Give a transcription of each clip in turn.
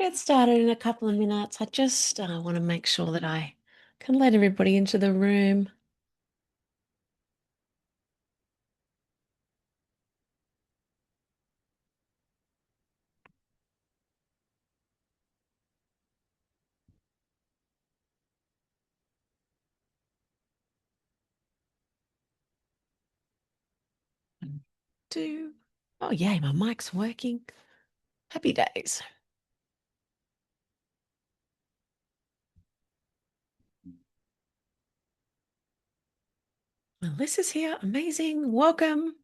Get started in a couple of minutes. I just want to make sure that I can let everybody into the room. Two. Oh, yay, my mic's working. Happy days. Melissa's here. Amazing. Welcome.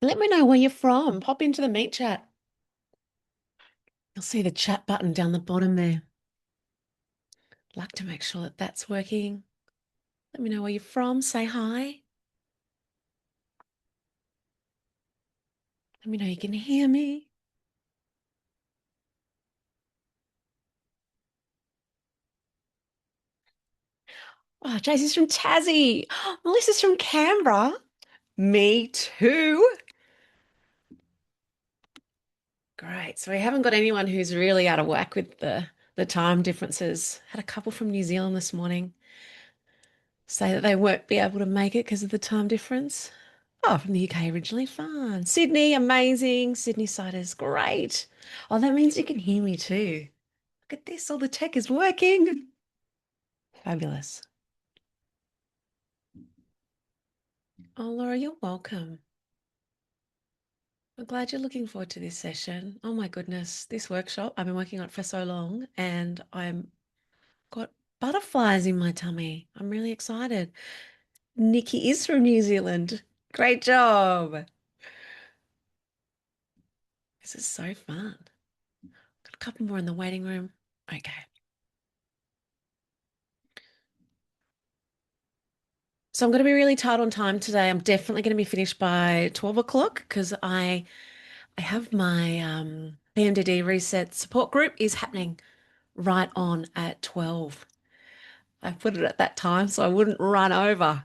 Let me know where you're from. Pop into the meet chat. You'll see the chat button down the bottom there. Like to make sure that that's working. Let me know where you're from. Say hi. Let me know you can hear me. Oh, Jaycee's from Tassie. Melissa's from Canberra. Me too. Great. So we haven't got anyone who's really out of whack with the time differences. Had a couple from New Zealand this morning say that they won't be able to make it because of the time difference. Oh, from the UK originally. Fun. Sydney, amazing. Sydney siders, great. Oh, that means you can hear me too. Look at this. All the tech is working. Fabulous. Oh, Laura, you're welcome. I'm glad you're looking forward to this session. Oh my goodness, this workshop, I've been working on it for so long and I'm got butterflies in my tummy. I'm really excited. Nikki is from New Zealand. Great job. This is so fun. Got a couple more in the waiting room. Okay. So I'm going to be really tight on time today. I'm definitely going to be finished by 12 o'clock because I have my PMDD reset support group is happening right on at 12. I put it at that time so I wouldn't run over.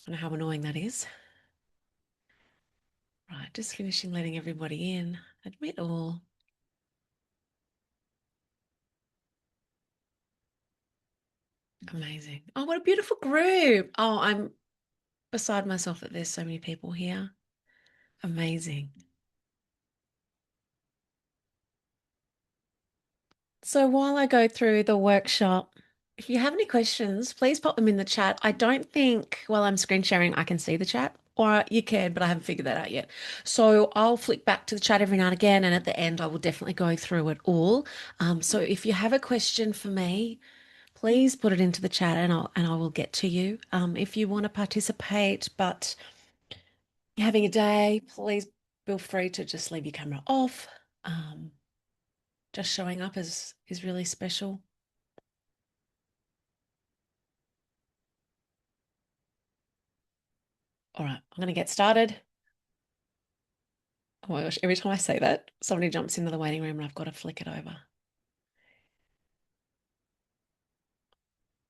I know how annoying that is. Right, just finishing letting everybody in. Admit all. Amazing. Oh, what a beautiful group. Oh, I'm beside myself that there's so many people here. Amazing. So while I go through the workshop, if you have any questions, please pop them in the chat. I don't think while I'm screen sharing, I can see the chat, or you can, but I haven't figured that out yet. So I'll flick back to the chat every now and again, and at the end, I will definitely go through it all. So if you have a question for me, please put it into the chat, and I will get to you. If you want to participate, but you're having a day, please feel free to just leave your camera off. Um, just showing up is really special. All right, I'm going to get started. Oh my gosh, every time I say that, somebody jumps into the waiting room and I've got to flick it over.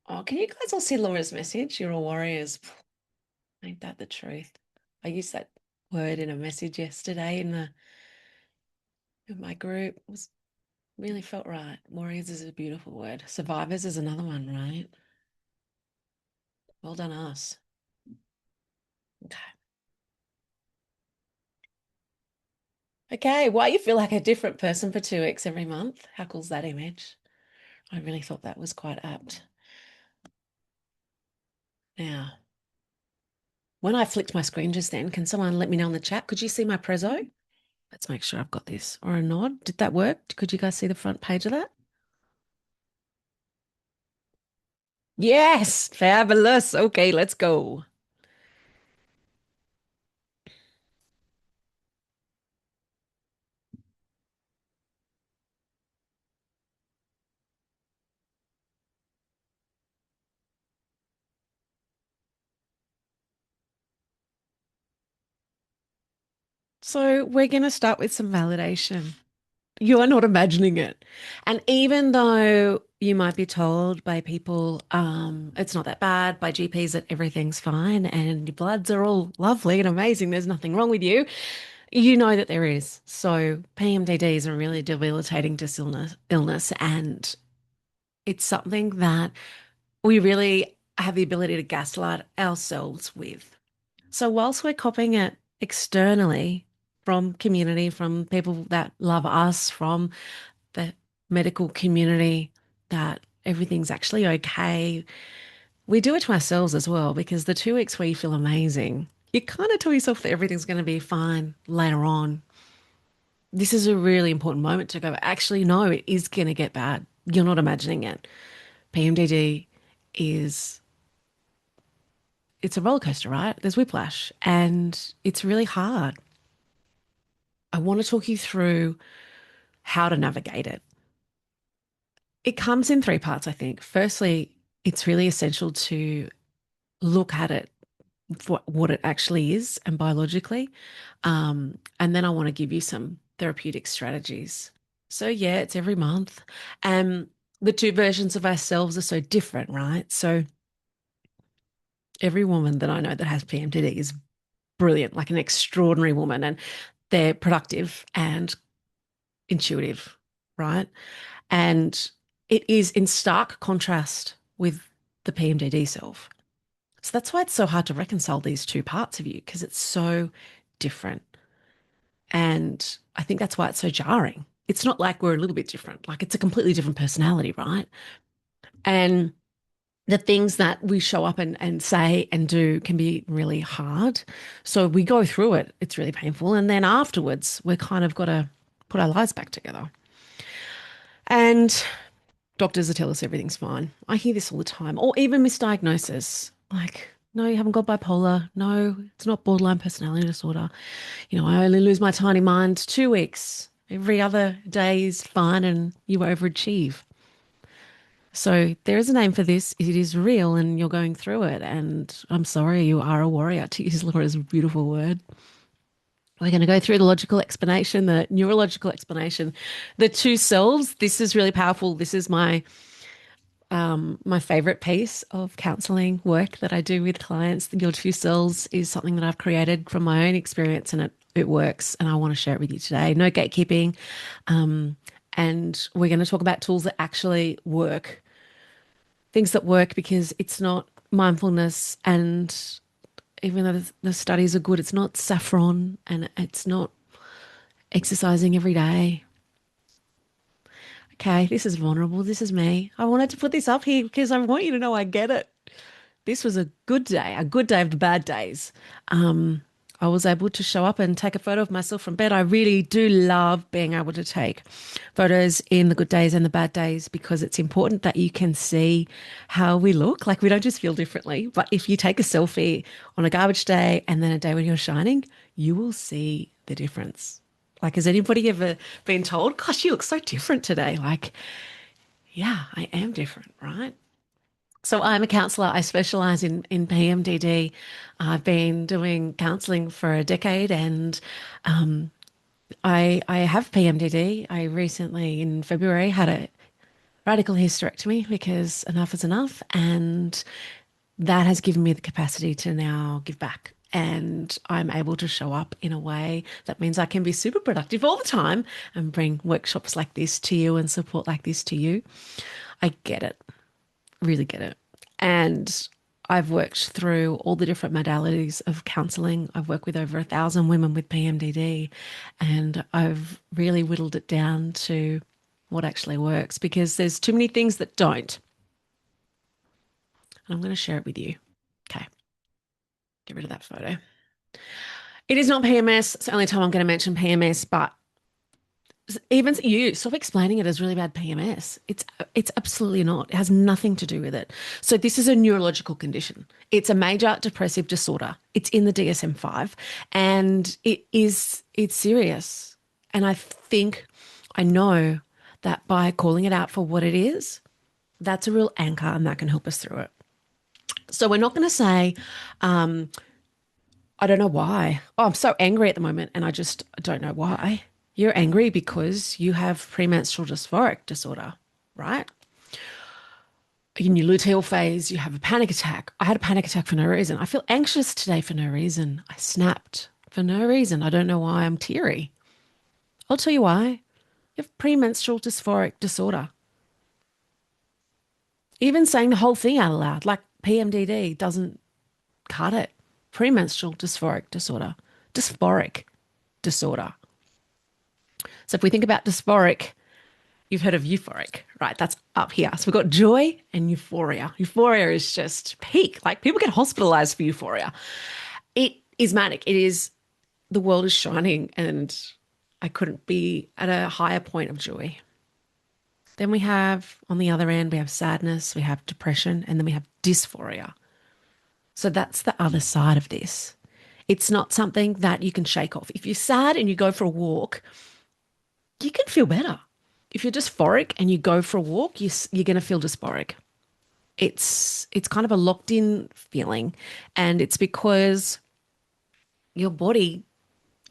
Oh, can you guys all see Laura's message? You're all warriors. Ain't that the truth? I used that word in a message yesterday in my group. It was really felt right. Warriors is a beautiful word. Survivors is another one, right? Well done, us. Okay. Okay, why you feel like a different person for 2 weeks every month? How cool's that image? I really thought that was quite apt. Now, when I flicked my screen just then, can someone let me know in the chat? Could you see my prezzo? Let's make sure I've got this. Or a nod. Did that work? Could you guys see the front page of that? Yes, fabulous. Okay, let's go. So we're going to start with some validation. You are not imagining it. And even though you might be told by people, it's not that bad, by GPs that everything's fine and your bloods are all lovely and amazing, there's nothing wrong with you, you know that there is. So PMDD is a really debilitating illness, and it's something that we really have the ability to gaslight ourselves with. So whilst we're copying it externally from community, from people that love us, from the medical community, that everything's actually okay, we do it to ourselves as well, because the 2 weeks where you feel amazing, you kind of tell yourself that everything's going to be fine later on. This is a really important moment to go, actually, no, it is going to get bad. You're not imagining it. PMDD is, it's a roller coaster, right? There's whiplash and it's really hard. I want to talk you through how to navigate it. It comes in three parts, I think. Firstly, it's really essential to look at it for what it actually is and biologically. And then I want to give you some therapeutic strategies. So, yeah, it's every month. And the two versions of ourselves are so different, right? So, every woman that I know that has PMDD is brilliant, like an extraordinary woman, and they're productive and intuitive, right? And it is in stark contrast with the PMDD self. So that's why it's so hard to reconcile these two parts of you, because it's so different. And I think that's why it's so jarring. It's not like we're a little bit different, like it's a completely different personality, right? And the things that we show up and say and do can be really hard. So we go through it, it's really painful. And then afterwards, we're kind of got to put our lives back together. And doctors will tell us everything's fine. I hear this all the time, or even misdiagnosis. Like, no, you haven't got bipolar. No, it's not borderline personality disorder. I only lose my tiny mind 2 weeks. Every other day is fine and you overachieve. So there is a name for this. It is real and you're going through it. And I'm sorry, you are a warrior, to use Laura's beautiful word. We're going to go through the logical explanation, the neurological explanation, the two selves. This is really powerful. This is my favorite piece of counseling work that I do with clients. Your two selves is something that I've created from my own experience, and it works. And I want to share it with you today. No gatekeeping. And we're going to talk about tools that actually work, things that work, because it's not mindfulness. And even though the studies are good, it's not saffron and it's not exercising every day. Okay, this is vulnerable. This is me. I wanted to put this up here because I want you to know I get it. This was a good day of the bad days. Um, I was able to show up and take a photo of myself from bed. I really do love being able to take photos in the good days and the bad days, because it's important that you can see how we look. Like, we don't just feel differently, but if you take a selfie on a garbage day and then a day when you're shining, you will see the difference. Like, has anybody ever been told, gosh, you look so different today? Like, yeah, I am different, right? So I'm a counsellor. I specialise in PMDD. I've been doing counselling for a decade, and I have PMDD. I recently, in February, had a radical hysterectomy because enough is enough, and that has given me the capacity to now give back. And I'm able to show up in a way that means I can be super productive all the time and bring workshops like this to you and support like this to you. I get it, really get it. And I've worked through all the different modalities of counselling. I've worked with over 1,000 women with PMDD, and I've really whittled it down to what actually works, because there's too many things that don't. And I'm going to share it with you. Okay, get rid of that photo. It is not PMS. It's the only time I'm going to mention PMS, but even you stop explaining it as really bad PMS. It's absolutely not. It has nothing to do with it. So this is a neurological condition. It's a major depressive disorder. It's in the DSM-5, and it's serious. And I know that by calling it out for what it is, that's a real anchor, and that can help us through it. So we're not going to say, I don't know why. Oh, I'm so angry at the moment and I just don't know why. You're angry because you have premenstrual dysphoric disorder, right? In your luteal phase, you have a panic attack. I had a panic attack for no reason. I feel anxious today for no reason. I snapped for no reason. I don't know why I'm teary. I'll tell you why. You have premenstrual dysphoric disorder. Even saying the whole thing out loud, like PMDD, doesn't cut it. Premenstrual dysphoric disorder. Dysphoric disorder. So if we think about dysphoric, you've heard of euphoric, right? That's up here. So we've got joy and euphoria. Euphoria is just peak. Like people get hospitalized for euphoria. It is manic. It is the world is shining and I couldn't be at a higher point of joy. Then we have on the other end, we have sadness, we have depression, and then we have dysphoria. So that's the other side of this. It's not something that you can shake off. If you're sad and you go for a walk, you can feel better. If you're dysphoric and you go for a walk, you're going to feel dysphoric. It's kind of a locked in feeling, and it's because your body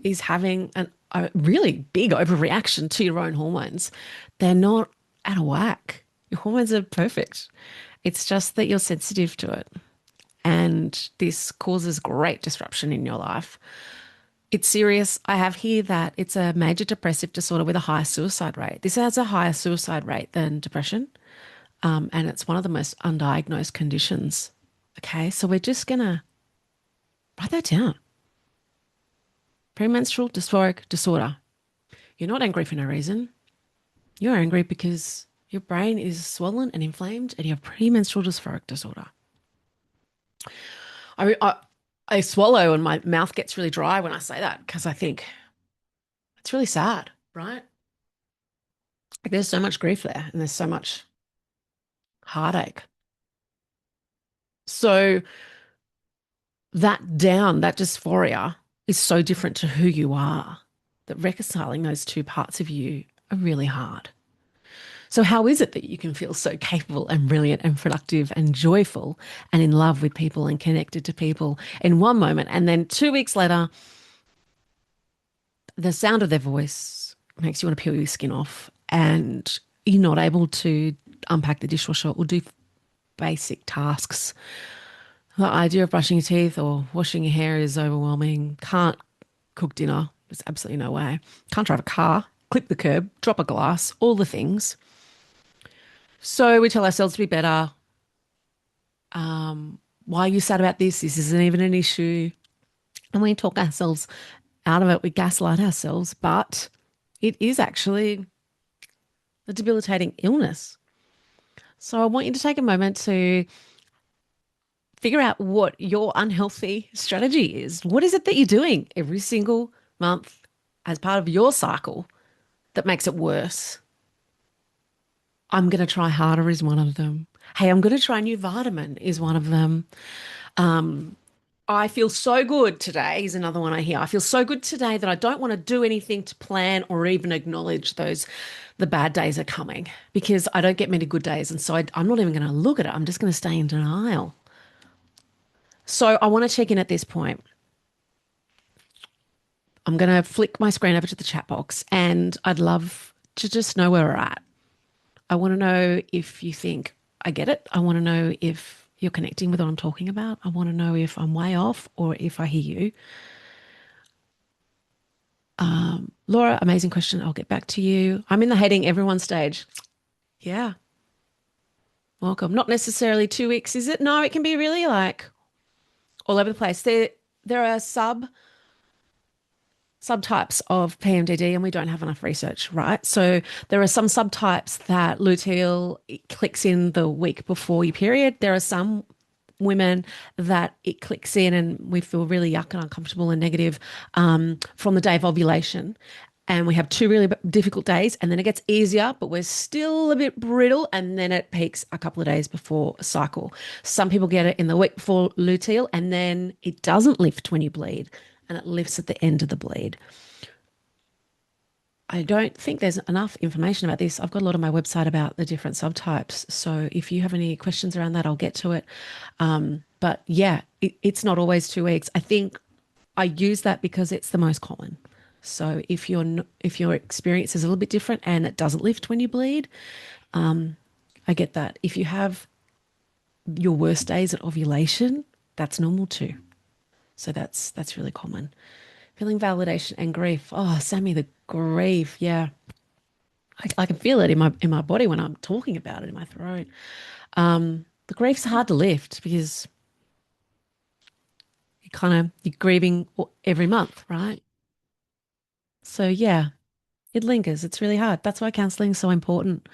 is having a really big overreaction to your own hormones. They're not out of whack. Your hormones are perfect. It's just that you're sensitive to it. And this causes great disruption in your life. It's serious. I have here that it's a major depressive disorder with a higher suicide rate. This has a higher suicide rate than depression. And it's one of the most undiagnosed conditions. Okay, so we're just going to write that down. Premenstrual dysphoric disorder. You're not angry for no reason. You're angry because your brain is swollen and inflamed and you have premenstrual dysphoric disorder. I, I swallow and my mouth gets really dry when I say that because I think it's really sad, right? Like there's so much grief there and there's so much heartache. So that dysphoria is so different to who you are that reconciling those two parts of you are really hard. So, how is it that you can feel so capable and brilliant and productive and joyful and in love with people and connected to people in one moment, and then 2 weeks later, the sound of their voice makes you want to peel your skin off and you're not able to unpack the dishwasher or do basic tasks? The idea of brushing your teeth or washing your hair is overwhelming. Can't cook dinner. There's absolutely no way. Can't drive a car, clip the curb, drop a glass, all the things. So we tell ourselves to be better. Why are you sad about this? This isn't even an issue. And we talk ourselves out of it. We gaslight ourselves, but it is actually a debilitating illness. So I want you to take a moment to figure out what your unhealthy strategy is. What is it that you're doing every single month as part of your cycle that makes it worse? I'm going to try harder is one of them. Hey, I'm going to try a new vitamin is one of them. I feel so good today is another one I hear. I feel so good today that I don't want to do anything to plan or even acknowledge the bad days are coming because I don't get many good days. And so I'm not even going to look at it. I'm just going to stay in denial. So I want to check in at this point. I'm going to flick my screen over to the chat box and I'd love to just know where we're at. I want to know if you think I get it. I want to know if you're connecting with what I'm talking about. I want to know if I'm way off or if I hear you. Laura, amazing question. I'll get back to you. I'm in the hating everyone stage. Yeah. Welcome. Not necessarily 2 weeks, is it? No, it can be really like all over the place. There are subtypes of PMDD and we don't have enough research, right? So there are some subtypes that luteal it clicks in the week before your period. There are some women that it clicks in and we feel really yuck and uncomfortable and negative from the day of ovulation. And we have 2 really difficult days and then it gets easier, but we're still a bit brittle and then it peaks a couple of days before a cycle. Some people get it in the week before luteal and then it doesn't lift when you bleed and it lifts at the end of the bleed. I don't think there's enough information about this. I've got a lot on my website about the different subtypes. So if you have any questions around that, I'll get to it. But yeah, it's not always 2 weeks. I think I use that because it's the most common. So if your experience is a little bit different and it doesn't lift when you bleed, I get that. If you have your worst days at ovulation, that's normal too. So that's really common. Feeling validation and grief. Oh, Sammy, the grief. Yeah. I can feel it in my body when I'm talking about it in my throat. The grief's hard to lift because you're grieving every month, right? So yeah, it lingers. It's really hard. That's why counseling is so important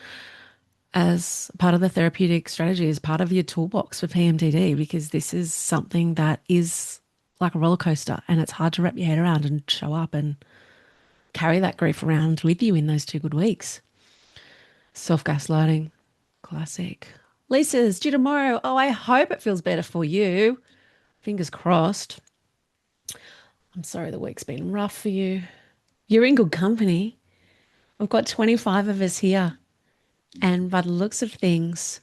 as part of the therapeutic strategy, as part of your toolbox for PMDD, because this is something that is like a roller coaster and it's hard to wrap your head around and show up and carry that grief around with you in those 2 good weeks. Self-gaslighting, classic. Lisa's due tomorrow. Oh, I hope it feels better for you. Fingers crossed. I'm sorry the week's been rough for you. You're in good company. We've got 25 of us here. And by the looks of things,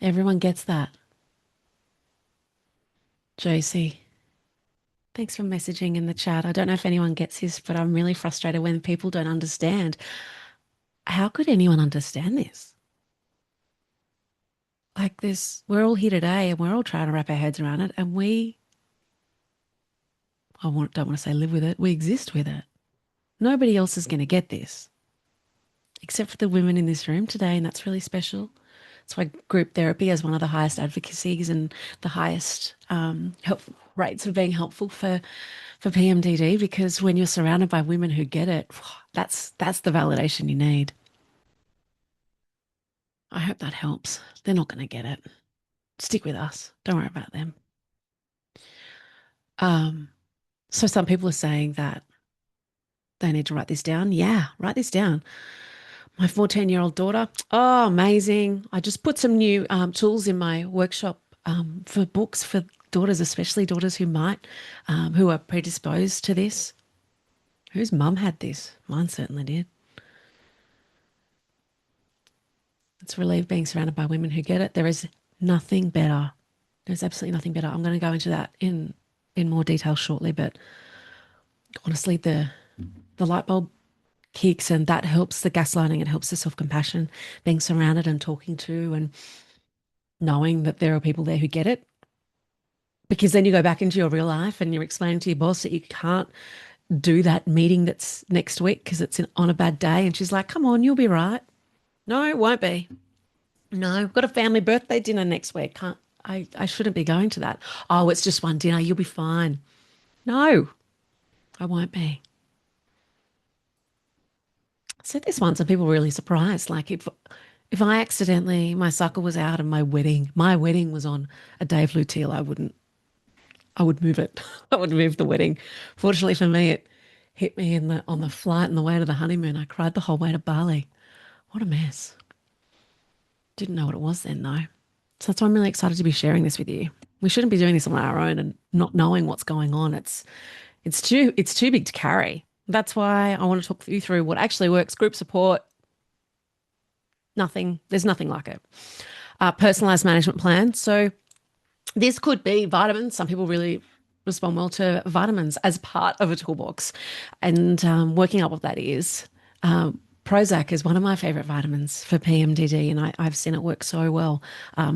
everyone gets that. Josie, thanks for messaging in the chat. I don't know if anyone gets this, but I'm really frustrated when people don't understand. How could anyone understand this? Like this, we're all here today and we're all trying to wrap our heads around it. And don't want to say live with it, we exist with it. Nobody else is going to get this except for the women in this room today. And that's really special. That's why group therapy has one of the highest advocacies and the highest help rates of being helpful for PMDD, because when you're surrounded by women who get it, that's the validation you need. I hope that helps. They're not going to get it. Stick with us. Don't worry about them. Um, so some people are saying that they need to write this down. Yeah, write this down. My 14-year-old daughter. Oh, amazing. I just put some new tools in my workshop for books for daughters, especially daughters who are predisposed to this. Whose mum had this? Mine certainly did. It's relieved being surrounded by women who get it. There is nothing better. There's absolutely nothing better. I'm going to go into that in more detail shortly, but honestly, the light bulb kicks and that helps the gaslighting. It helps the self-compassion, being surrounded and talking to and knowing that there are people there who get it. Because then you go back into your real life and you're explaining to your boss that you can't do that meeting that's next week because on a bad day. And she's like, come on, you'll be right. No, it won't be. No, I've got a family birthday dinner next week. I shouldn't be going to that. Oh, it's just one dinner. You'll be fine. No, I won't be. I said this once and people were really surprised. Like if I accidentally, my cycle was out and my wedding was on a day of luteal, I would move it. I would move the wedding. Fortunately for me, it hit me on the flight on the way to the honeymoon. I cried the whole way to Bali. What a mess. Didn't know what it was then though. So that's why I'm really excited to be sharing this with you. We shouldn't be doing this on our own and not knowing what's going on. It's too big to carry. That's why I want to talk you through what actually works. Group support, nothing. There's nothing like it. Personalized management plan. So this could be vitamins. Some people really respond well to vitamins as part of a toolbox, and working out what that is. Prozac is one of my favorite vitamins for PMDD, and I've seen it work so well,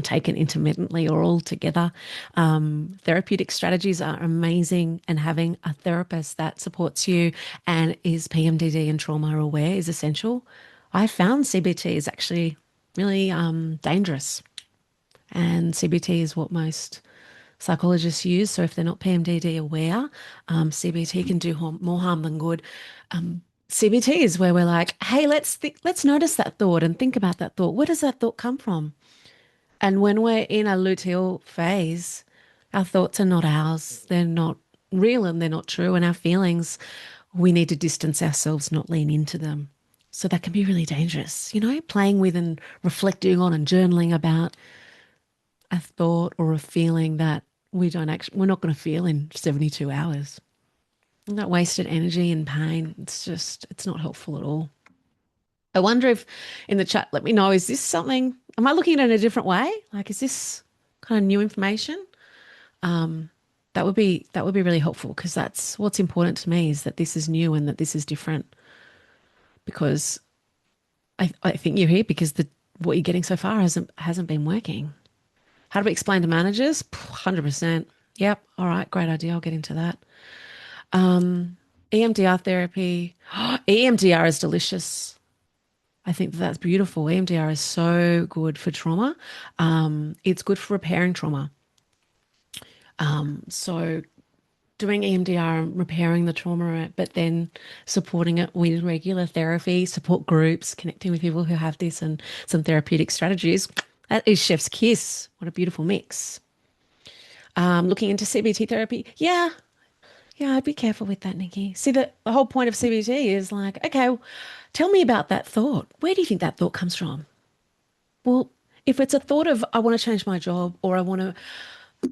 taken intermittently or all together. Therapeutic strategies are amazing, and having a therapist that supports you and is PMDD and trauma aware is essential. I found CBT is actually really dangerous, and CBT is what most psychologists use. So if they're not PMDD aware, CBT can do more harm than good. CBT is where we're like, hey, let's notice that thought and think about that thought. Where does that thought come from? And when we're in a luteal phase, our thoughts are not ours. They're not real and they're not true. And our feelings, we need to distance ourselves, not lean into them. So that can be really dangerous, playing with and reflecting on and journaling about a thought or a feeling that we're not going to feel in 72 hours. And that wasted energy and pain, it's not helpful at all. I wonder if in the chat, let me know, is this something, am I looking at it in a different way? Like, is this kind of new information? that would be really helpful because that's what's important to me is that this is new and that this is different because I think you're here because the what you're getting so far hasn't been working. How do we explain to managers? 100%. Yep. All right. Great idea. I'll get into that. EMDR therapy. EMDR is delicious. I think that's beautiful. EMDR is so good for trauma. It's good for repairing trauma. So doing EMDR and repairing the trauma, but then supporting it with regular therapy, support groups, connecting with people who have this and some therapeutic strategies. That is chef's kiss. What a beautiful mix. Looking into CBT therapy. Yeah. Yeah, I'd be careful with that, Nikki. See, the whole point of CBT is like, okay, well, tell me about that thought. Where do you think that thought comes from? Well, if it's a thought of I want to change my job or I want to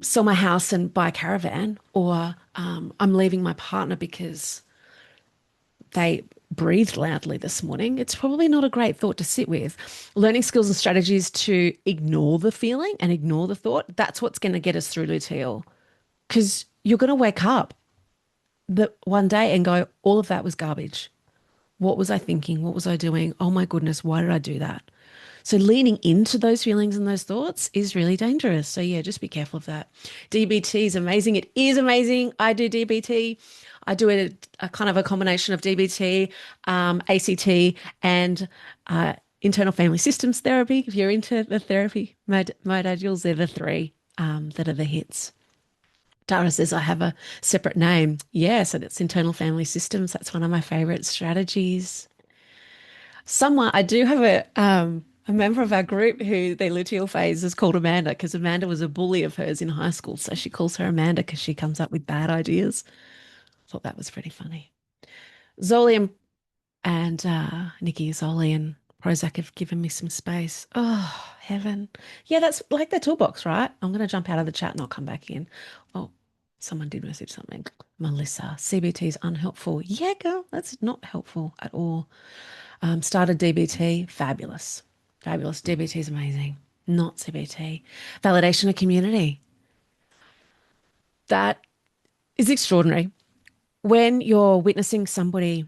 sell my house and buy a caravan or I'm leaving my partner because they breathed loudly this morning, it's probably not a great thought to sit with. Learning skills and strategies to ignore the feeling and ignore the thought, that's what's going to get us through luteal. Because you're going to wake up the one day and go, all of that was garbage. What was I thinking? What was I doing? Oh my goodness, why did I do that? So leaning into those feelings and those thoughts is really dangerous. So yeah, just be careful of that. DBT is amazing. It is amazing. I do DBT. I do a kind of a combination of DBT, ACT, and internal family systems therapy. If you're into the therapy modules, they're the three that are the hits. Dara says, I have a separate name. Yes, and it's internal family systems. That's one of my favorite strategies. Someone, I do have a member of our group who their luteal phase is called Amanda because Amanda was a bully of hers in high school. So she calls her Amanda because she comes up with bad ideas. Thought that was pretty funny. Zoli and Nikki Zoli and Prozac have given me some space. Oh, heaven. Yeah, that's like the toolbox, right? I'm going to jump out of the chat and I'll come back in. Oh, someone did message something. Melissa, CBT is unhelpful. Yeah, girl, that's not helpful at all. Started DBT, fabulous. Fabulous. DBT is amazing. Not CBT. Validation of community. That is extraordinary. When you're witnessing somebody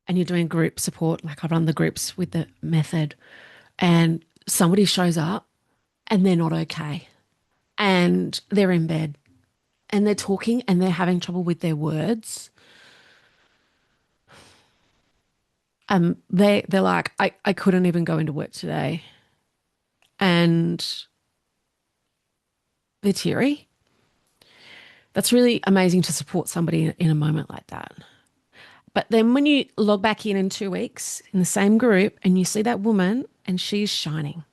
and you're doing group support, like I run the groups with the method, and somebody shows up and they're not okay and they're in bed and they're talking and they're having trouble with their words. They're like, I couldn't even go into work today. And they're teary. That's really amazing to support somebody in a moment like that. But then when you log back in 2 weeks in the same group and you see that woman and she's shining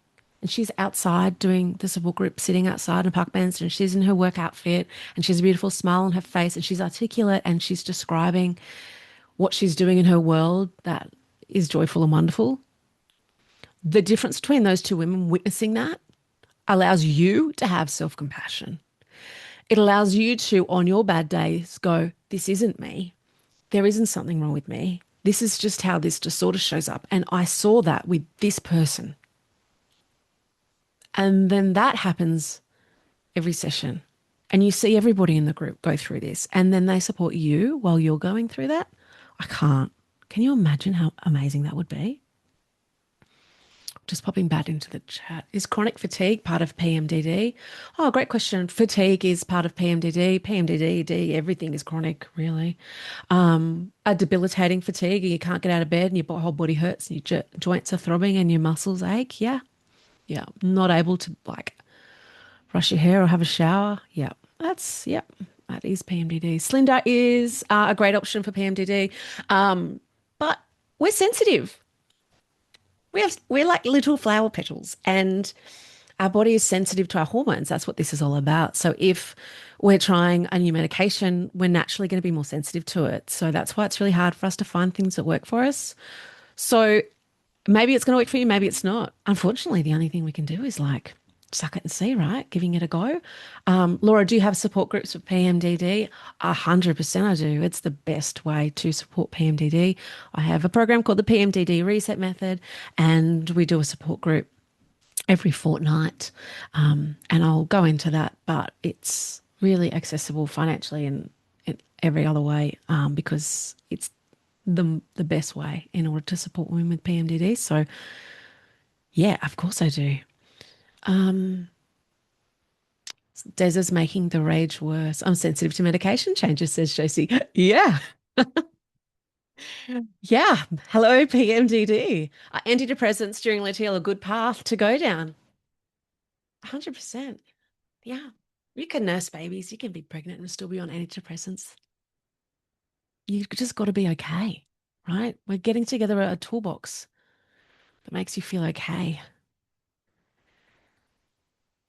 and she's outside doing the support group, sitting outside in park bench and she's in her work outfit and she has a beautiful smile on her face and she's articulate and she's describing what she's doing in her world that is joyful and wonderful. The difference between those two women witnessing that allows you to have self-compassion. It allows you to, on your bad days, go, this isn't me. There isn't something wrong with me. This is just how this disorder shows up. And I saw that with this person. And then that happens every session. And you see everybody in the group go through this. And then they support you while you're going through that. I can't. Can you imagine how amazing that would be? Just popping back into the chat. Is chronic fatigue part of PMDD? Oh, great question. Fatigue is part of PMDD. PMDD, everything is chronic, really. A debilitating fatigue, you can't get out of bed and your whole body hurts and your joints are throbbing and your muscles ache. Yeah. Yeah. Not able to like brush your hair or have a shower. Yeah. Yep. That is PMDD. Slinda is a great option for PMDD. But we're sensitive. We're like little flower petals and our body is sensitive to our hormones. That's what this is all about. So if we're trying a new medication, we're naturally going to be more sensitive to it. So that's why it's really hard for us to find things that work for us. So maybe it's going to work for you, maybe it's not. Unfortunately, the only thing we can do is like suck it and see, right? Giving it a go. Laura, do you have support groups for PMDD? 100% I do. It's the best way to support PMDD. I have a program called the PMDD Reset Method, and we do a support group every fortnight. And I'll go into that, but it's really accessible financially and in every other way, because it's the best way in order to support women with PMDD. So yeah, of course I do. Um, Des is making the rage worse. I'm sensitive to medication changes, says Josie. Yeah, yeah. Hello, PMDD. Are antidepressants during luteal a good path to go down? 100%. Yeah. You can nurse babies. You can be pregnant and still be on antidepressants. You just got to be okay, right? We're getting together a toolbox that makes you feel okay.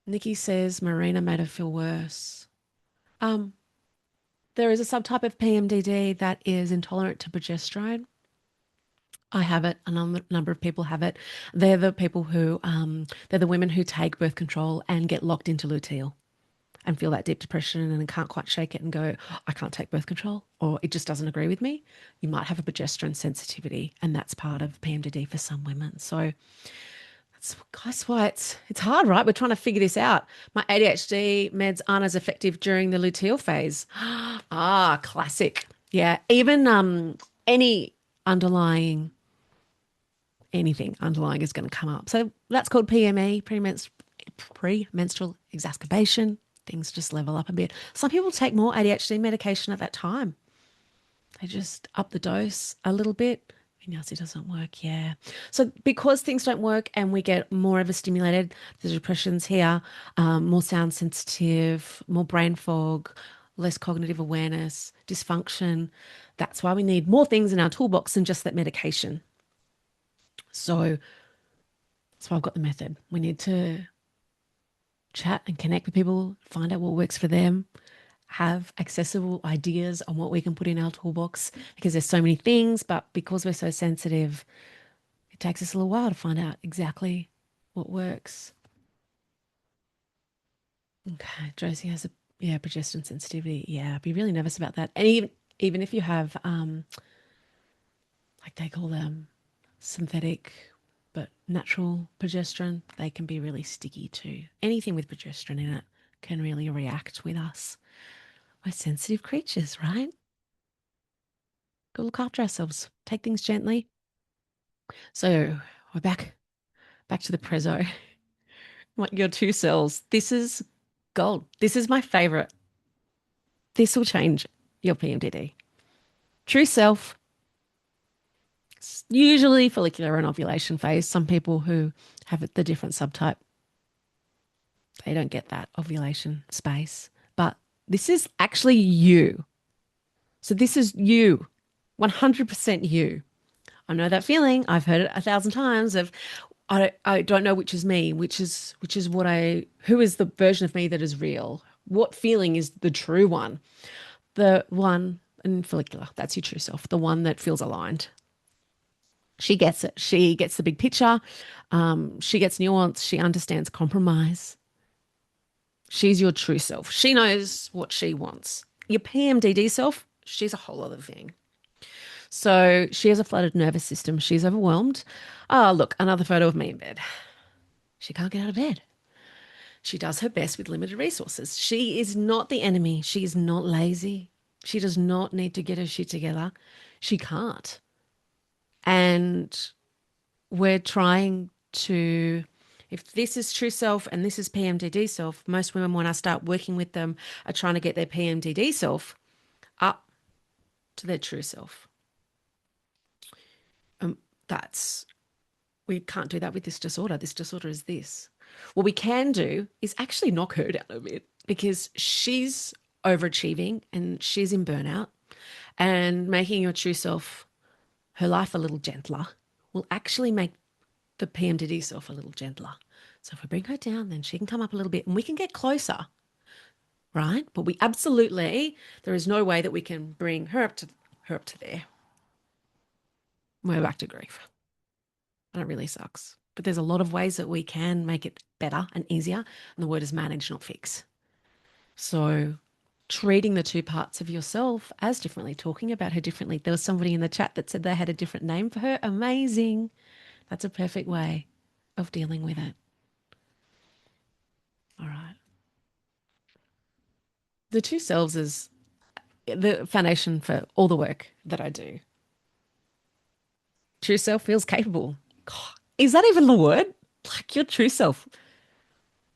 Nikki says Marina made her feel worse. Um, there is a subtype of PMDD that is intolerant to progesterone. I have it. A number of people have it. They're the people who, they're the women who take birth control and get locked into luteal and feel that deep depression and can't quite shake it and go, I can't take birth control, or it just doesn't agree with me. You might have a progesterone sensitivity, and that's part of PMDD for some women. So that's why it's hard, right? We're trying to figure this out. My ADHD meds aren't as effective during the luteal phase. Ah, classic. Yeah, even any underlying anything underlying is going to come up. So that's called PME, premenstrual exacerbation. Things just level up a bit. Some people take more ADHD medication at that time. They just up the dose a little bit. Vinyasa doesn't work, yeah. So because things don't work and we get more overstimulated, the depression's here, more sound sensitive, more brain fog, less cognitive awareness, dysfunction. That's why we need more things in our toolbox than just that medication. So that's why I've got the method. We need to chat and connect with people, find out what works for them, have accessible ideas on what we can put in our toolbox because there's so many things, but because we're so sensitive, it takes us a little while to find out exactly what works. Okay, Josie has a yeah, progesterone sensitivity. Yeah, be really nervous about that. And even if you have like they call them synthetic but natural progesterone, they can be really sticky too. Anything with progesterone in it can really react with us. We're sensitive creatures, right? Go look after ourselves. Take things gently. So we're back to the prezzo. What your two cells. This is gold. This is my favorite. This will change your PMDD. True self, usually follicular and ovulation phase. Some people who have the different subtype, they don't get that ovulation space. But this is actually you. So this is you, 100% you. I know that feeling. I've heard it 1,000 times of I don't know which is me, which is what I who is the version of me that is real. What feeling is the true one? The one in follicular, that's your true self, the one that feels aligned. She gets it. She gets the big picture. She gets nuance. She understands compromise. She's your true self. She knows what she wants. Your PMDD self, she's a whole other thing. So she has a flooded nervous system. She's overwhelmed. Oh, look, another photo of me in bed. She can't get out of bed. She does her best with limited resources. She is not the enemy. She is not lazy. She does not need to get her shit together. She can't. And we're trying to, if this is true self and this is PMDD self, most women, when I start working with them, are trying to get their PMDD self up to their true self. That's we can't do that with this disorder. This disorder is this. What we can do is actually knock her down a bit because she's overachieving and she's in burnout, and making your true self, her life a little gentler, will actually make the PMDD self a little gentler. So if we bring her down, then she can come up a little bit and we can get closer, right? But we absolutely, there is no way that we can bring her up to there. We're back to grief. And it really sucks. But there's a lot of ways that we can make it better and easier. And the word is manage, not fix. So treating the two parts of yourself as differently, talking about her differently. There was somebody in the chat that said they had a different name for her. Amazing. That's a perfect way of dealing with it. All right. The two selves is the foundation for all the work that I do. True self feels capable. God, is that even the word? Like your true self.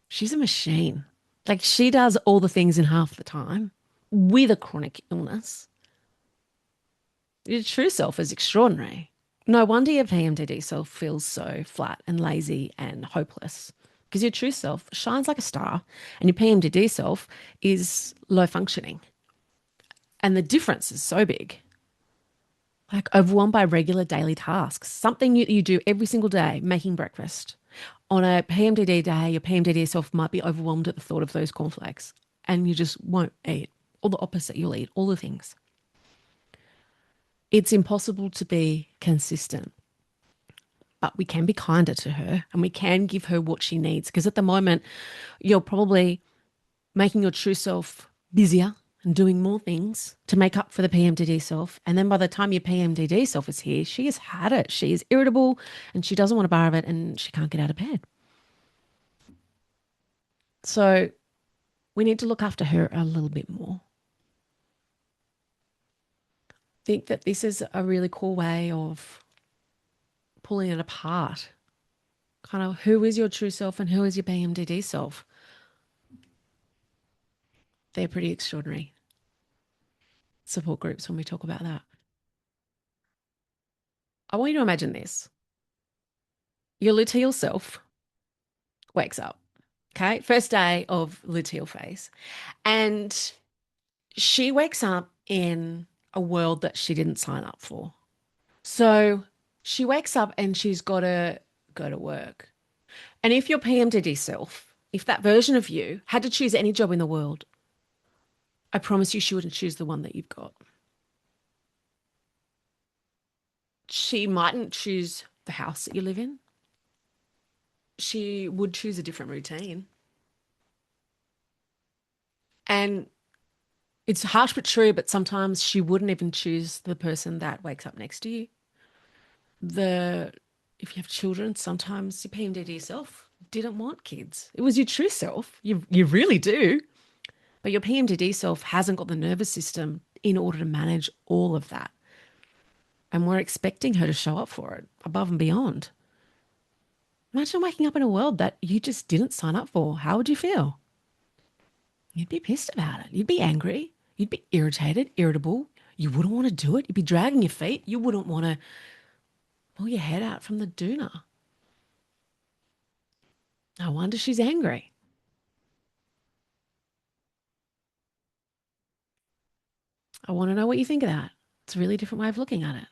She's a machine. Like she does all the things in half the time with a chronic illness. Your true self is extraordinary. No wonder your PMDD self feels so flat and lazy and hopeless because your true self shines like a star and your PMDD self is low functioning. And the difference is so big. Like overwhelmed by regular daily tasks, something you do every single day, making breakfast. On a PMDD day, your PMDD self might be overwhelmed at the thought of those cornflakes and you just won't eat. Or the opposite, you'll eat all the things. It's impossible to be consistent, but we can be kinder to her and we can give her what she needs. Because at the moment, you're probably making your true self busier and doing more things to make up for the PMDD self. And then by the time your PMDD self is here, she has had it. She is irritable and she doesn't want to borrow it and she can't get out of bed. So we need to look after her a little bit more. Think that this is a really cool way of pulling it apart. Kind of who is your true self and who is your PMDD self? They're pretty extraordinary support groups when we talk about that. I want you to imagine this. Your luteal self wakes up, okay? First day of luteal phase. And she wakes up in a world that she didn't sign up for. So she wakes up and she's got to go to work. And if your PMDD self, if that version of you had to choose any job in the world, I promise you she wouldn't choose the one that you've got. She mightn't choose the house that you live in. She would choose a different routine. And it's harsh but true, but sometimes she wouldn't even choose the person that wakes up next to you. The If you have children, sometimes your PMDD self didn't want kids. It was your true self. You really do. But your PMDD self hasn't got the nervous system in order to manage all of that. And we're expecting her to show up for it above and beyond. Imagine waking up in a world that you just didn't sign up for. How would you feel? You'd be pissed about it. You'd be angry. You'd be irritated, irritable. You wouldn't want to do it. You'd be dragging your feet. You wouldn't want to pull your head out from the doona. No wonder she's angry. I want to know what you think of that. It's a really different way of looking at it.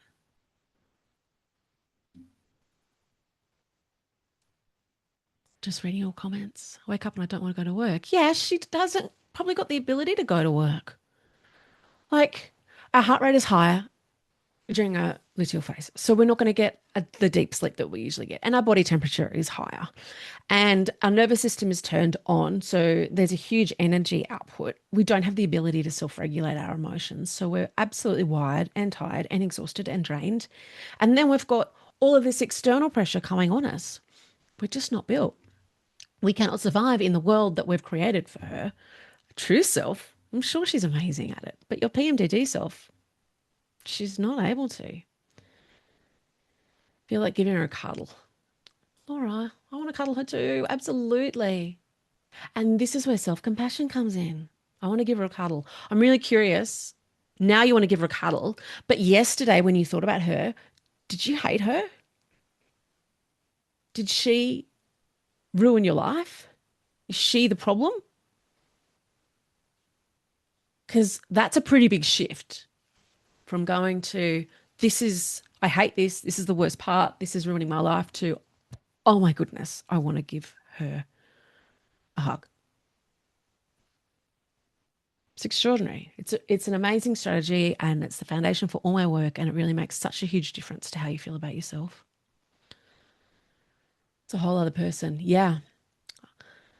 Just reading your comments. I wake up and I don't want to go to work. Yeah, she doesn't probably got the ability to go to work. Like, our heart rate is higher during a luteal phase. So we're not going to get the deep sleep that we usually get. And our body temperature is higher. And our nervous system is turned on. So there's a huge energy output. We don't have the ability to self regulate our emotions. So we're absolutely wired and tired and exhausted and drained. And then we've got all of this external pressure coming on us. We're just not built. We cannot survive in the world that we've created for her. True self, I'm sure she's amazing at it. But your PMDD self, she's not able to. Feel like giving her a cuddle. Laura, I want to cuddle her too. Absolutely. And this is where self-compassion comes in. I want to give her a cuddle. I'm really curious. Now you want to give her a cuddle. But yesterday, when you thought about her, did you hate her? Did she ruin your life? Is she the problem? Because that's a pretty big shift from going to I hate this, this is the worst part, this is ruining my life, to, oh my goodness, I want to give her a hug. It's extraordinary. It's an amazing strategy and it's the foundation for all my work and it really makes such a huge difference to how you feel about yourself. It's a whole other person. Yeah.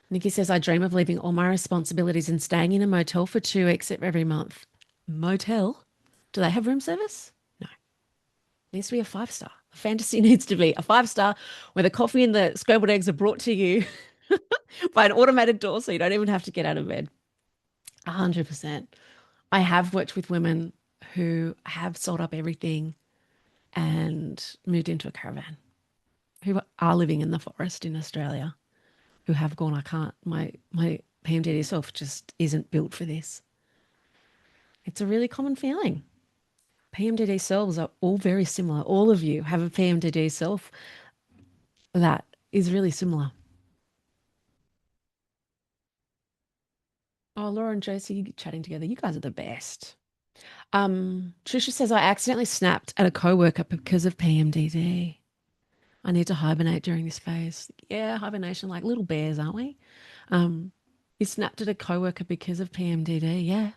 Nikki says, I dream of leaving all my responsibilities and staying in a motel for 2 weeks every month. Motel? Do they have room service? No. It needs to be a 5-star. The fantasy needs to be a 5-star where the coffee and the scrambled eggs are brought to you by an automated door so you don't even have to get out of bed. 100%. I have worked with women who have sold up everything and moved into a caravan, who are living in the forest in Australia, who have gone, I can't, my PMDD self just isn't built for this. It's a really common feeling. PMDD selves are all very similar. All of you have a PMDD self that is really similar. Oh, Laura and Josie chatting together. You guys are the best. Trisha says I accidentally snapped at a coworker because of PMDD. I need to hibernate during this phase. Yeah, hibernation, like little bears, aren't we? Um, you snapped at a coworker because of PMDD. Yeah,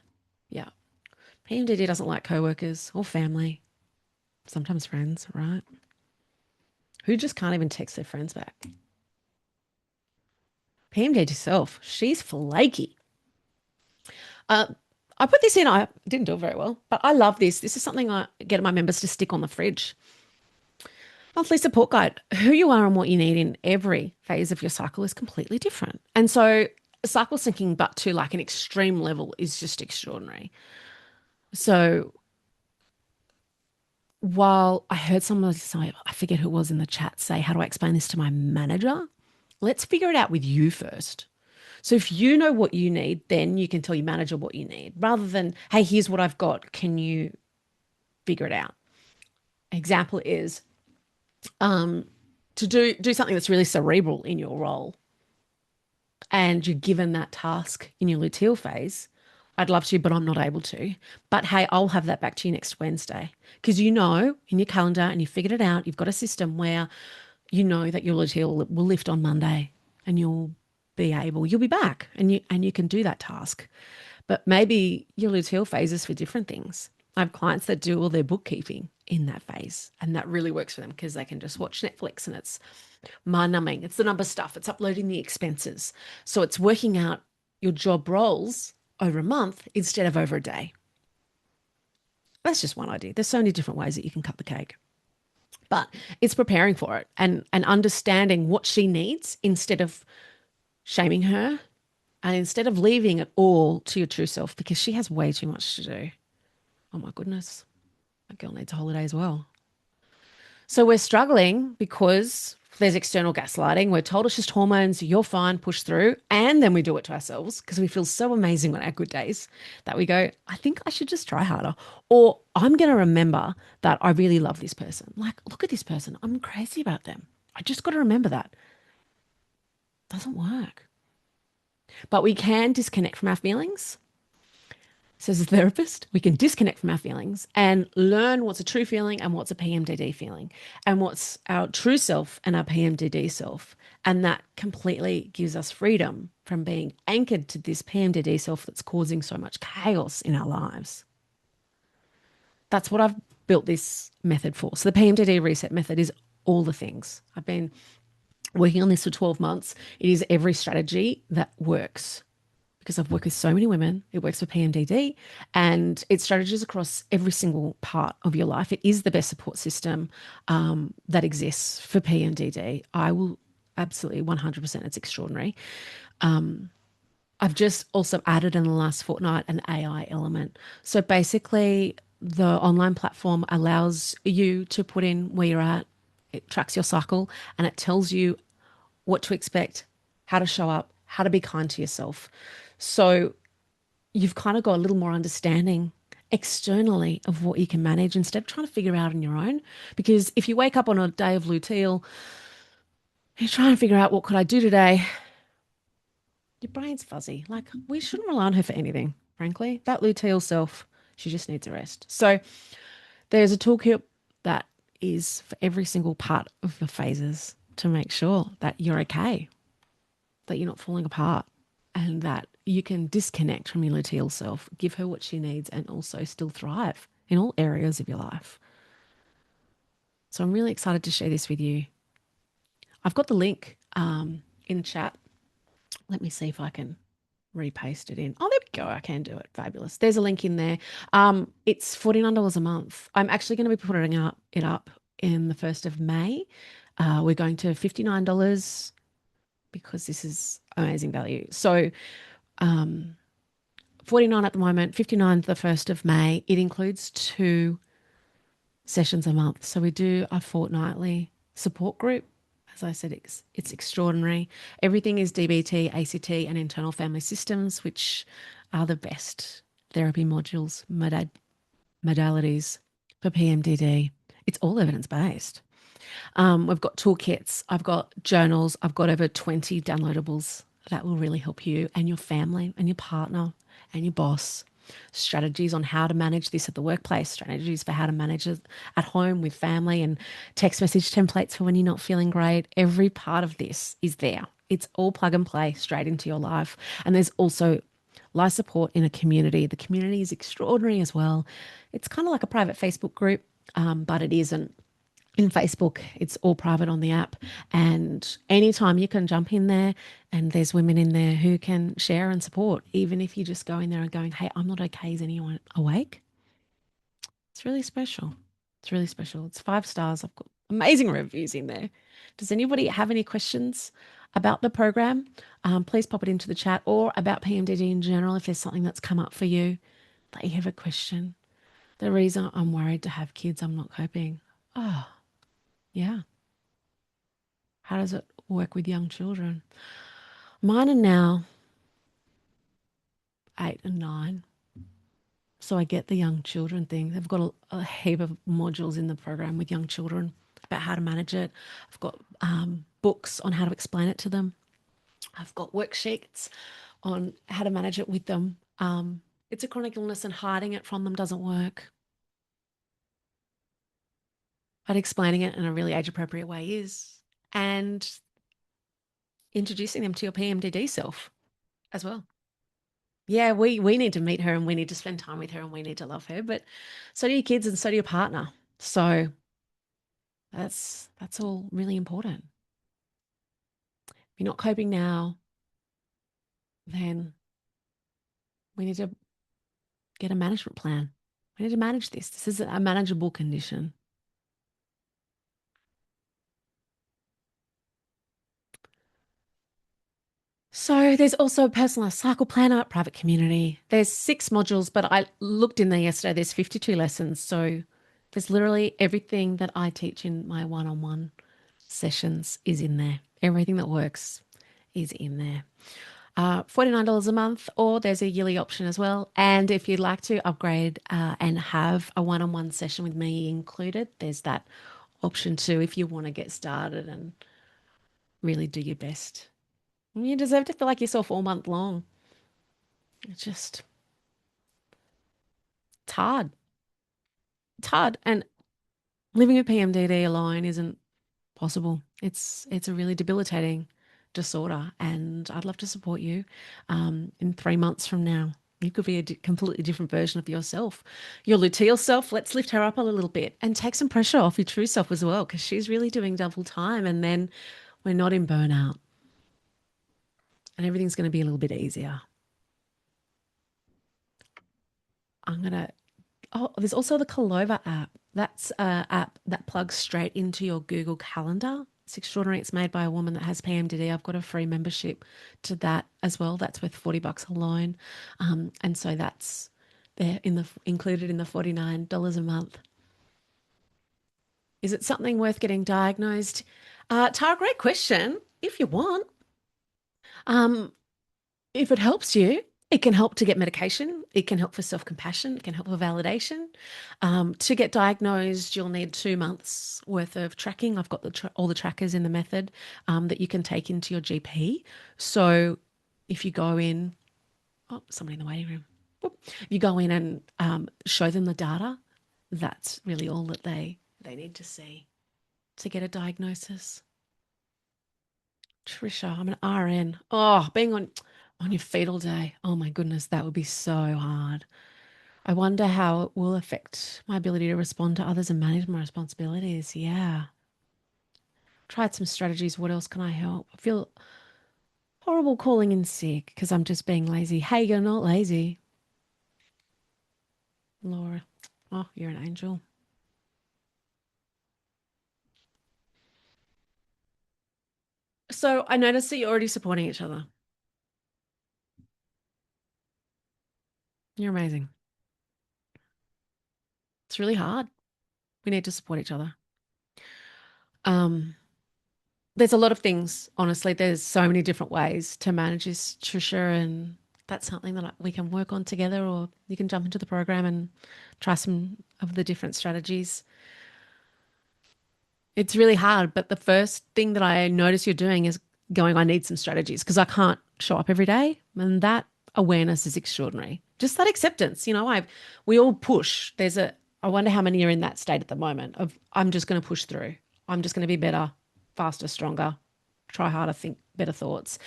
yeah. PMDD doesn't like coworkers or family, sometimes friends, right? Who just can't even text their friends back. PMDD herself, she's flaky. Uh, I put this in. I didn't do it very well, but I love this. This is something I get my members to stick on the fridge. Monthly support guide. Who you are and what you need in every phase of your cycle is completely different. And so cycle syncing, but to like an extreme level, is just extraordinary. So while I heard someone say, I forget who it was in the chat, say, how do I explain this to my manager? Let's figure it out with you first. So if you know what you need, then you can tell your manager what you need rather than, hey, here's what I've got. Can you figure it out? Example is to do something that's really cerebral in your role and you're given that task in your luteal phase. I'd love to, but I'm not able to. But hey, I'll have that back to you next Wednesday because you know in your calendar and you figured it out. You've got a system where you know that your luteal will lift on Monday and you'll be back and you can do that task. But maybe your luteal phase is for different things. I have clients that do all their bookkeeping in that phase, and that really works for them because they can just watch Netflix and it's mind numbing. It's the number stuff, it's uploading the expenses. So it's working out your job roles over a month instead of over a day. That's just one idea. There's so many different ways that you can cut the cake. But it's preparing for it and understanding what she needs instead of shaming her and instead of leaving it all to your true self because she has way too much to do. Oh my goodness. That girl needs a holiday as well. So we're struggling because there's external gaslighting. We're told it's just hormones, you're fine, push through. And then we do it to ourselves because we feel so amazing on our good days that we go, I think I should just try harder. Or I'm going to remember that I really love this person. Like, look at this person. I'm crazy about them. I just got to remember that. Doesn't work. But we can disconnect from our feelings. Says the therapist, we can disconnect from our feelings and learn what's a true feeling and what's a PMDD feeling and what's our true self and our PMDD self. And that completely gives us freedom from being anchored to this PMDD self that's causing so much chaos in our lives. That's what I've built this method for. So the PMDD reset method is all the things. I've been working on this for 12 months. It is every strategy that works because I've worked with so many women. It works for PMDD and it strategies across every single part of your life. It is the best support system that exists for PMDD. I will absolutely 100%. It's extraordinary. I've just also added in the last fortnight an AI element. So basically, the online platform allows you to put in where you're at. It tracks your cycle and it tells you what to expect, how to show up, how to be kind to yourself. So you've kind of got a little more understanding externally of what you can manage instead of trying to figure out on your own. Because if you wake up on a day of luteal, you're trying to figure out what could I do today, your brain's fuzzy. Like we shouldn't rely on her for anything, frankly. That luteal self, she just needs a rest. So there's a toolkit that is for every single part of the phases to make sure that you're okay, that you're not falling apart, and that you can disconnect from your luteal self, give her what she needs, and also still thrive in all areas of your life. So I'm really excited to share this with you. I've got the link in chat. Let me see if I can repaste it in. Oh, there we go. I can do it. Fabulous. There's a link in there. It's $49 a month. I'm actually going to be putting it up in the 1st of May. We're going to $59 because this is amazing value. So 49 at the moment, 59 the 1st of May. It includes 2 sessions a month. So we do a fortnightly support group. As I said, it's extraordinary. Everything is DBT, ACT, and internal family systems, which are the best therapy modules, modalities for PMDD. It's all evidence based. We've got toolkits, I've got journals, I've got over 20 downloadables that will really help you and your family and your partner and your boss. Strategies on how to manage this at the workplace, strategies for how to manage it at home with family, and text message templates for when you're not feeling great. Every part of this is there. It's all plug and play straight into your life. And there's also live support in a community. The community is extraordinary as well. It's kind of like a private Facebook group, but it isn't in Facebook. It's all private on the app. And anytime you can jump in there, and there's women in there who can share and support, even if you just go in there and going, hey, I'm not okay. Is anyone awake? It's really special. It's really special. It's 5 stars. I've got amazing reviews in there. Does anybody have any questions about the program? Please pop it into the chat, or about PMDD in general if there's something that's come up for you that you have a question. The reason I'm worried to have kids, I'm not coping. Oh, yeah. How does it work with young children? Mine are now 8 and 9. So I get the young children thing. They've got a heap of modules in the program with young children about how to manage it. I've got books on how to explain it to them. I've got worksheets on how to manage it with them. It's a chronic illness, and hiding it from them doesn't work. But explaining it in a really age appropriate way is. And introducing them to your PMDD self as well. Yeah, we need to meet her, and we need to spend time with her, and we need to love her. But so do your kids, and so do your partner. So that's all really important. If you're not coping now, then we need to get a management plan. We need to manage this. This is a manageable condition. So there's also a personalized cycle planner, private community. There's 6 modules, but I looked in there yesterday. There's 52 lessons. So there's literally everything that I teach in my one-on-one sessions is in there. Everything that works is in there. $49 a month, or there's a yearly option as well. And if you'd like to upgrade and have a one-on-one session with me included, there's that option too if you want to get started and really do your best. You deserve to feel like yourself all month long. It's just, it's hard. It's hard. And living with PMDD alone isn't possible. It's a really debilitating disorder, and I'd love to support you. In 3 months from now, you could be a completely different version of yourself. Your luteal self, let's lift her up a little bit and take some pressure off your true self as well, because she's really doing double time, and then we're not in burnout, and everything's going to be a little bit easier. I'm going to Oh, there's also the Calova app. That's an app that plugs straight into your Google Calendar. It's extraordinary. It's made by a woman that has PMDD. I've got a free membership to that as well. That's worth $40 alone. And so that's there included in the $49 a month. Is it something worth getting diagnosed? Tara, great question. If you want. Um, If it helps you, it can help to get medication. It can help for self-compassion. It can help for validation. To get diagnosed, you'll need 2 months worth of tracking. I've got all the trackers in the method that you can take into your GP. So if you go in, oh, somebody in the waiting room. Whoop. You go in and show them the data. That's really all that they need to see to get a diagnosis. Trisha, I'm an RN. Oh, being on your feet all day. Oh my goodness, that would be so hard. I wonder how it will affect my ability to respond to others and manage my responsibilities. Yeah. Tried some strategies. What else can I help? I feel horrible calling in sick because I'm just being lazy. Hey, you're not lazy, Laura. Oh, you're an angel. So I noticed that you're already supporting each other. You're amazing. It's really hard. We need to support each other. Um, there's a lot of things, honestly. There's so many different ways to manage this, Trisha, and that's something that we can work on together, or you can jump into the program and try some of the different strategies. It's really hard, but the first thing that I notice you're doing is going, I need some strategies because I can't show up every day. And that awareness is extraordinary. Just that acceptance, we all push. I wonder how many are in that state at the moment of, I'm just going to push through. I'm just going to be better, faster, stronger, try harder, think better thoughts.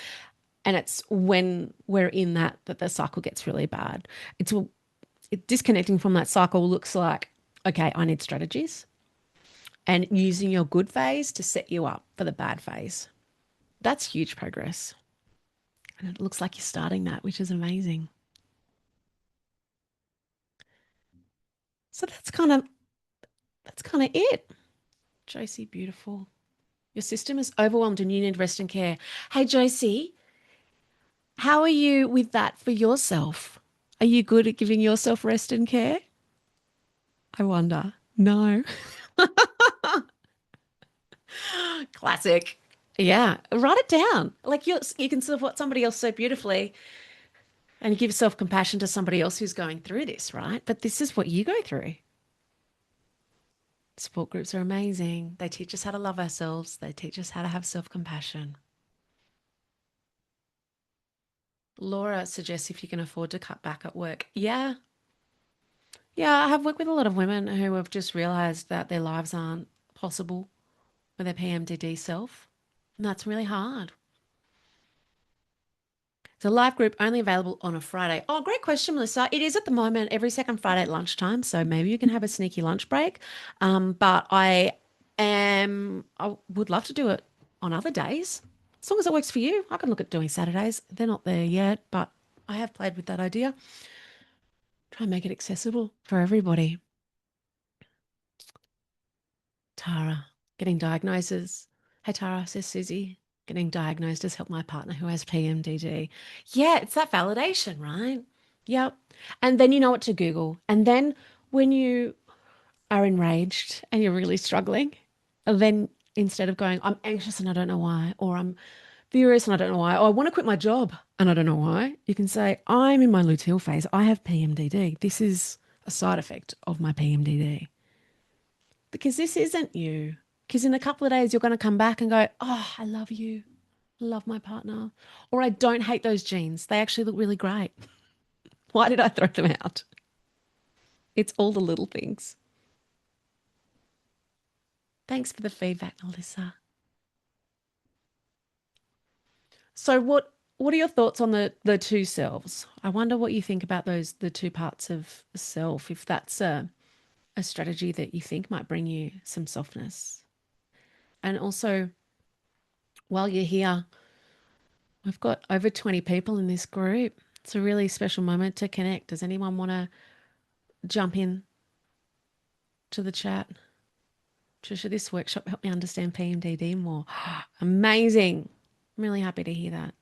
And it's when we're in that the cycle gets really bad. Disconnecting from that cycle looks like, okay, I need strategies and using your good phase to set you up for the bad phase. That's huge progress. And it looks like you're starting that, which is amazing. So that's kind of it. Josie, beautiful. Your system is overwhelmed and you need rest and care. Hey, Josie, how are you with that for yourself? Are you good at giving yourself rest and care? I wonder. No. Classic. Yeah, write it down. Like you can support somebody else so beautifully and give self compassion to somebody else who's going through this, right? But this is what you go through. Support groups are amazing. They teach us how to love ourselves, they teach us how to have self compassion. Laura suggests if you can afford to cut back at work. Yeah. Yeah, I have worked with a lot of women who have just realized that their lives aren't possible with their PMDD self. And that's really hard. It's a live group only available on a Friday. Oh, great question, Melissa. It is at the moment every second Friday at lunchtime, so maybe you can have a sneaky lunch break. But I would love to do it on other days. As long as it works for you, I can look at doing Saturdays. They're not there yet, but I have played with that idea. Try and make it accessible for everybody. Tara, getting diagnoses. Hey, Tara, says Susie. Getting diagnosed has helped my partner who has PMDD. Yeah, it's that validation, right? Yep. And then you know what to Google. And then when you are enraged and you're really struggling, then instead of going, I'm anxious and I don't know why, or I'm furious and I don't know why, or I want to quit my job and I don't know why, you can say, I'm in my luteal phase. I have PMDD. This is a side effect of my PMDD because this isn't you. Because in a couple of days, you're going to come back and go, oh, I love you. I love my partner. Or I don't hate those jeans. They actually look really great. Why did I throw them out? It's all the little things. Thanks for the feedback, Melissa. So what are your thoughts on the two selves? I wonder what you think about the two parts of self, if that's a strategy that you think might bring you some softness. And also, while you're here, we've got over 20 people in this group. It's a really special moment to connect. Does anyone want to jump in to the chat? Trisha, this workshop helped me understand PMDD more. Amazing. I'm really happy to hear that.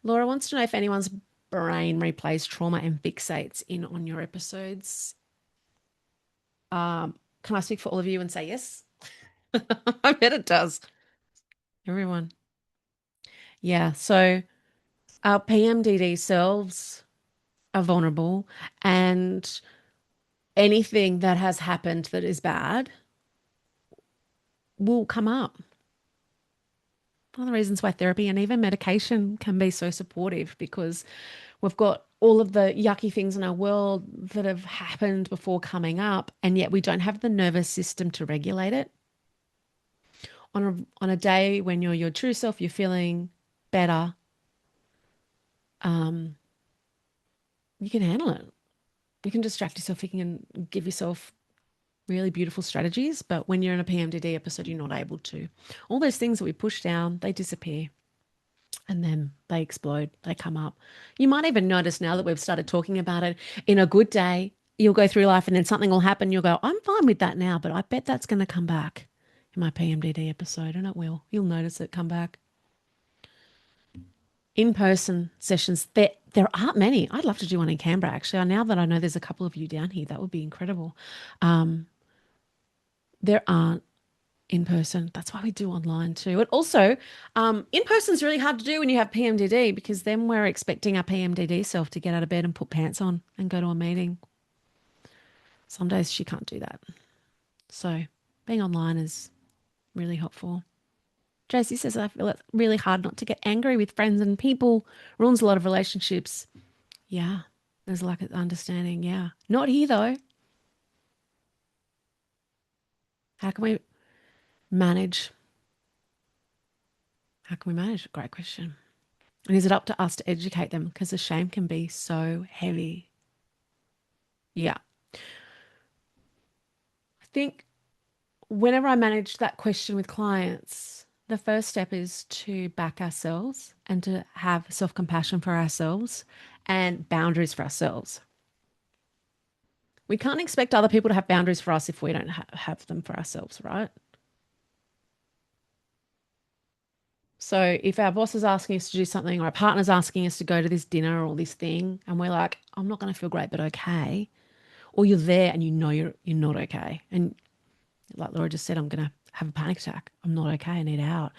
Laura wants to know if anyone's brain replays trauma and fixates in on your episodes. Can I speak for all of you and say yes? I bet it does. Everyone. Yeah. So our PMDD selves are vulnerable, and anything that has happened that is bad will come up. One of the reasons why therapy and even medication can be so supportive because we've got all of the yucky things in our world that have happened before coming up, and yet we don't have the nervous system to regulate it. On a day when you're your true self, you're feeling better, um, you can handle it. You can distract yourself, you can give yourself really beautiful strategies, but when you're in a PMDD episode, you're not able to. All those things that we push down, they disappear. And then they explode, they come up. You might even notice now that we've started talking about it, in a good day, you'll go through life and then something will happen. You'll go, I'm fine with that now, but I bet that's going to come back in my PMDD episode, and it will. You'll notice it come back. in-person sessions, there aren't many. I'd love to do one in Canberra, actually. Now that I know there's a couple of you down here, that would be incredible. Um, there aren't in person. That's why we do online too. And also, in person is really hard to do when you have PMDD because then we're expecting our PMDD self to get out of bed and put pants on and go to a meeting. Some days she can't do that. So being online is really helpful. Josie says, I feel it's really hard not to get angry with friends and people. Ruins a lot of relationships. Yeah, there's a lack of understanding. Yeah. Not here though. How can we manage? How can we manage? Great question. And is it up to us to educate them? Because the shame can be so heavy. Yeah. I think whenever I manage that question with clients, the first step is to back ourselves and to have self compassion for ourselves and boundaries for ourselves. We can't expect other people to have boundaries for us if we don't have them for ourselves, right? So if our boss is asking us to do something or our partner's asking us to go to this dinner or this thing, and we're like, I'm not going to feel great, but okay. Or you're there and you know you're not okay. And like Laura just said, I'm going to have a panic attack. I'm not okay. I need out.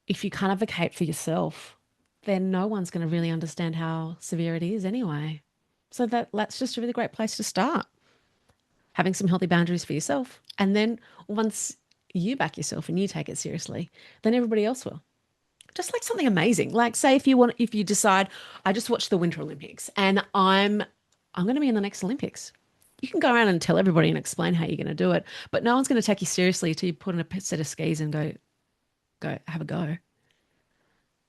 If you can't advocate for yourself, then no one's going to really understand how severe it is anyway. So that's just a really great place to start. Having some healthy boundaries for yourself. And then once you back yourself and you take it seriously, then everybody else will. Just like something amazing. Like say if you decide, I just watched the Winter Olympics and I'm going to be in the next Olympics. You can go around and tell everybody and explain how you're going to do it, but no one's going to take you seriously till you put on a set of skis and go have a go.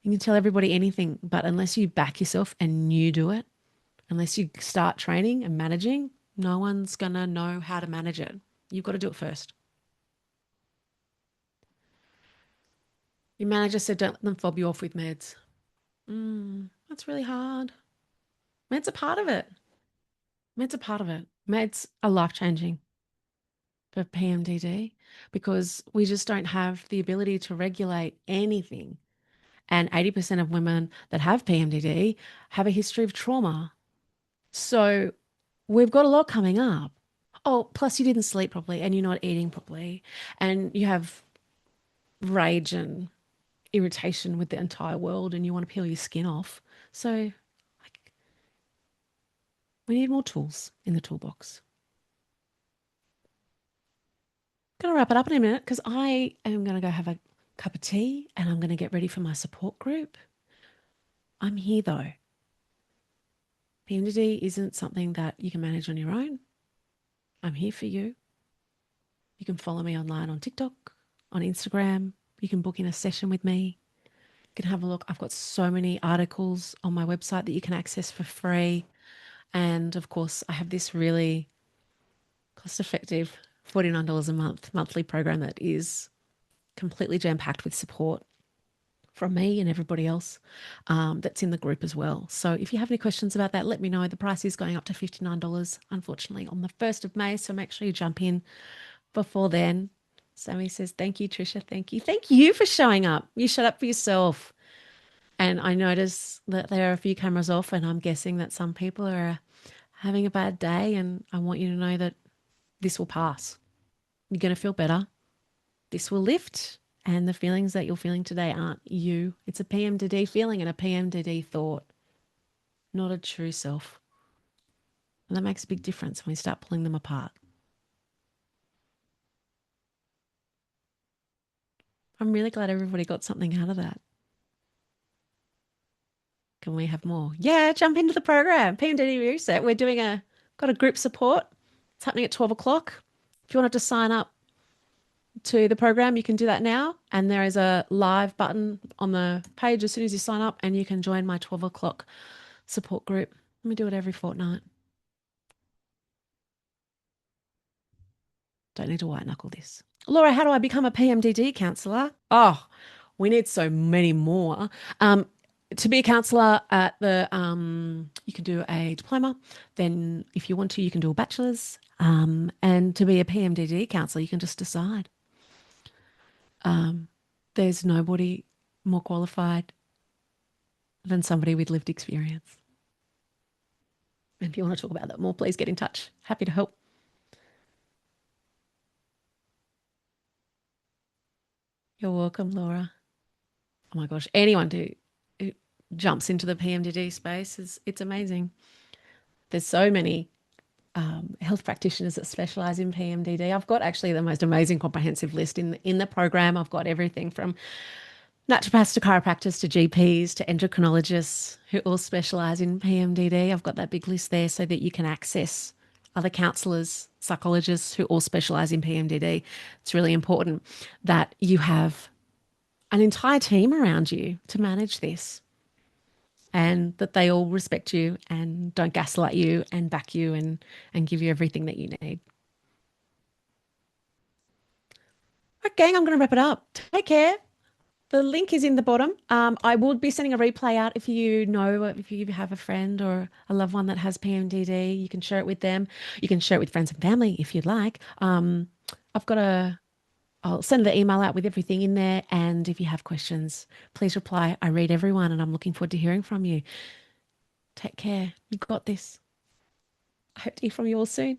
You can tell everybody anything, but unless you back yourself and you do it, unless you start training and managing, no one's going to know how to manage it. You've got to do it first. Your manager said don't let them fob you off with meds. That's really hard. Meds are part of it. Meds are part of it. Meds are life changing for PMDD because we just don't have the ability to regulate anything. And 80% of women that have PMDD have a history of trauma. So we've got a lot coming up. Oh, plus you didn't sleep properly and you're not eating properly and you have rage and irritation with the entire world and you want to peel your skin off. So like, we need more tools in the toolbox. Gonna wrap it up in a minute because I am gonna go have a cup of tea and I'm gonna get ready for my support group. I'm here though. PMDD isn't something that you can manage on your own. I'm here for you. You can follow me online on TikTok, on Instagram. You can book in a session with me. You can have a look. I've got so many articles on my website that you can access for free. And of course, I have this really cost effective $49 a month monthly program that is completely jam packed with support from me and everybody else that's in the group as well. So if you have any questions about that, let me know. The price is going up to $59, unfortunately, on the 1st of May. So make sure you jump in before then. Sammy says, thank you, Trisha. Thank you. Thank you for showing up. You shut up for yourself. And I notice that there are a few cameras off, and I'm guessing that some people are having a bad day. And I want you to know that this will pass. You're going to feel better. This will lift. And the feelings that you're feeling today aren't you. It's a PMDD feeling and a PMDD thought, not a true self. And that makes a big difference when we start pulling them apart. I'm really glad everybody got something out of that. Can we have more? Yeah, jump into the program. PMDD Reset. Got a group support. It's happening at 12 o'clock. If you wanted to sign up to the program, you can do that now. And there is a live button on the page as soon as you sign up, and you can join my 12 o'clock support group. Let me do it every fortnight. Don't need to white knuckle this. Laura, how do I become a PMDD counsellor? Oh, we need so many more. To be a counsellor at you can do a diploma. Then, if you want to, you can do a bachelor's. And to be a PMDD counsellor, you can just decide. There's nobody more qualified than somebody with lived experience. And if you want to talk about that more, please get in touch. Happy to help. You're welcome, Laura. Oh my gosh, anyone who jumps into the PMDD space is it's amazing. There's so many health practitioners that specialize in PMDD. I've got actually the most amazing comprehensive list in the program. I've got everything from naturopaths to chiropractors to GPs to endocrinologists who all specialize in PMDD. I've got that big list there so that you can access other counselors, psychologists who all specialize in PMDD. It's really important that you have an entire team around you to manage this and that they all respect you and don't gaslight you and back you and give you everything that you need. Okay, I'm going to wrap it up. Take care. The link is in the bottom. I will be sending a replay out if you have a friend or a loved one that has PMDD, you can share it with them. You can share it with friends and family if you'd like. I've got a, I'll send the email out with everything in there. And if you have questions, please reply. I read everyone and I'm looking forward to hearing from you. Take care. You got this. I hope to hear from you all soon.